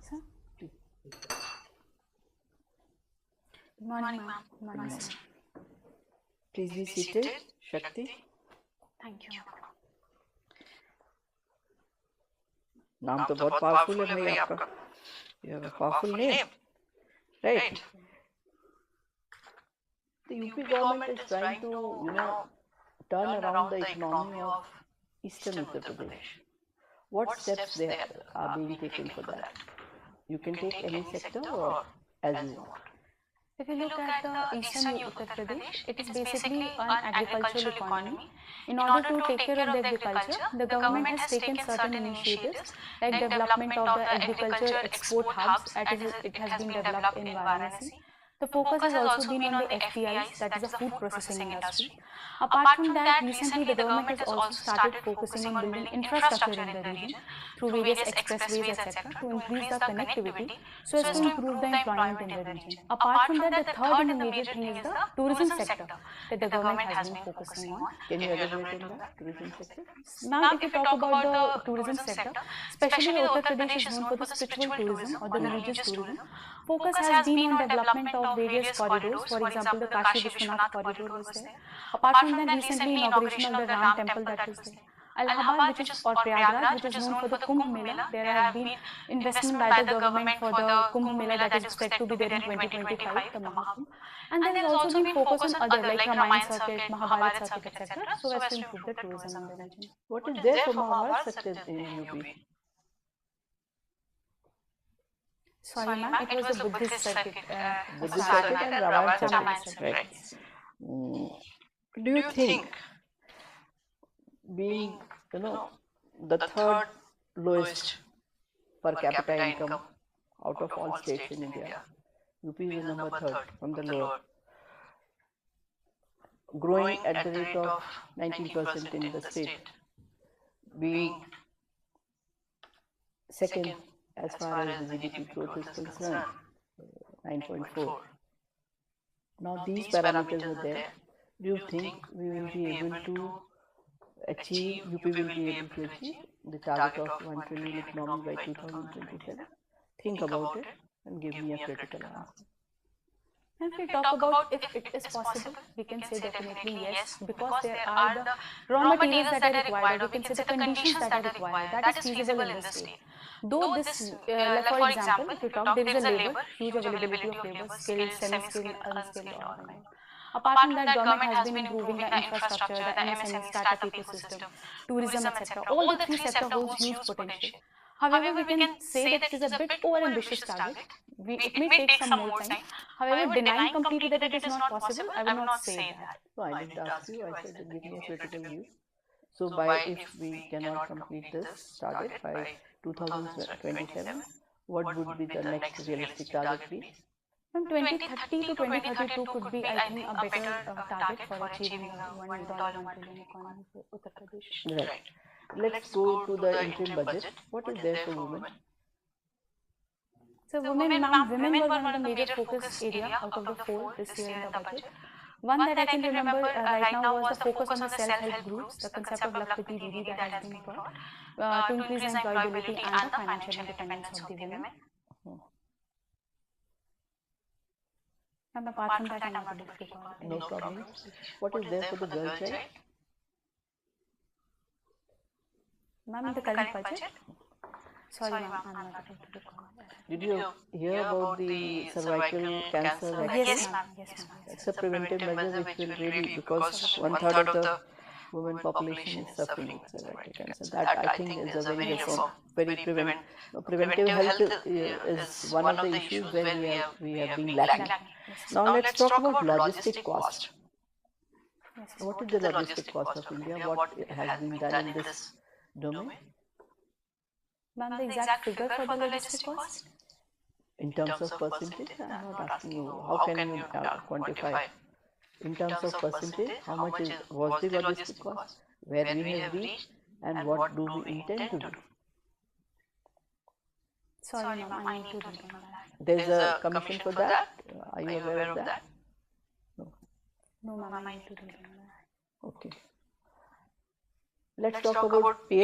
Sir? Good morning, ma'am. Good morning, sir. Please be seated, Shakti. Thank you. नाम तो बहुत powerful है भाई आपका. You have a powerful name, right? The UP government is trying to, turn around the economy of Eastern Uttar Pradesh. What steps they are being taken for that? You can take any sector or as you want. If you look at the eastern Uttar Pradesh, it is basically an agricultural economy. In order to take care of the agriculture, the government has taken certain initiatives like development of the agriculture export hubs. It has been developed in Varanasi. The focus has also been on the FPIs, that is the food processing industry. Apart from that, recently the government has also started focusing on building infrastructure in the region through various expressways, etc., to increase the connectivity so as to improve the employment in the region. Apart from that, the third and the major thing is the tourism sector that the government has been focusing on. Can you elaborate on that tourism sector? Now, if you talk about the tourism sector, especially Uttar Pradesh is known for the spiritual tourism or the religious tourism. Focus has been on development of various corridors. For example, the Kashi Vishwanath corridor was there. Apart from that, recently inauguration of the Ram temple that was there. Allahabad, which is or Prayagraj, which is known for the Kumbh Mela. There have been investment by the government for the Kumbh Mela that is set to be there in 2025, the Mahakumbh. And there has also been focus on other like Ramayana circuit, Mahabharat circuit, etc. so as to improve the tourism in the region. What is there for Mahabharat circuit in UP? Sorry, ma'am, it was the Buddhist circuit. Buddhist circuit and Ramayana circuit, right? Do you think, being the third lowest per capita income out of all states in India, UP is the number third from the lower, growing at the rate of 19% in the state, being second as far as the GDP growth is concerned, 9.4. Now these parameters are there. Do you think we will be able to achieve, UP will be able to achieve the target of 1 trillion economy by 2027? Think about it and give me a critical answer. If we talk about if it is possible, we can say definitely yes, because there are the raw materials that are required, or we can say the conditions that are required, that is feasible in the state. Though this, for example, if you talk, there is a labor, huge availability of labor, skilled, semi-skilled, unskilled, all kind. Apart from that, government has been improving the infrastructure, the MSME, startup ecosystem, tourism, etc. All the three sectors holds huge potential. However, we can say that it is a bit over-ambitious target. It may take some more time. However, denying completely that it is not possible, I will not say that. No, I didn't ask you, I said give me a critical view. So by if we cannot complete this target by 2027, what would be the next realistic target be? From 2030 to 2032 could be, I think, a better target for achieving $1 trillion economy for Uttar Pradesh. Right. Let's go to the interim budget. What is there for women? So women were one of the major focus area out of the 4 this year in the budget. One that I can remember right now was the focus on the self-help groups, the concept of Lakshmati Didi that has been brought to increase the employability and the financial independence of the women. And apart from that, I'm not able to recall. No problem. What is there for the girl child? Ma'am, in the current budget? Sorry, ma'am, I'm not able to recall. Did you hear about the cervical cancer? Yes, ma'am. Yes, ma'am. It's a preventive measure which will really, because 1/3 of the women population is suffering with cervical cancer. That I think is a very preventive health is one of the issues where we have been lacking. Now let's talk about logistic cost. What is the logistic cost of India? What has been done in this domain? Ma'am, the exact figure for the logistic cost? In terms of percentage, I am not asking you. How can you quantify? In terms of percentage, how much was the logistic cost, where we have reached, and what do we intend to do? Sorry, ma'am, I need to read on that. There is a commission for that. Are you aware of that? No, ma'am, I need to read on that. Okay. Let's talk about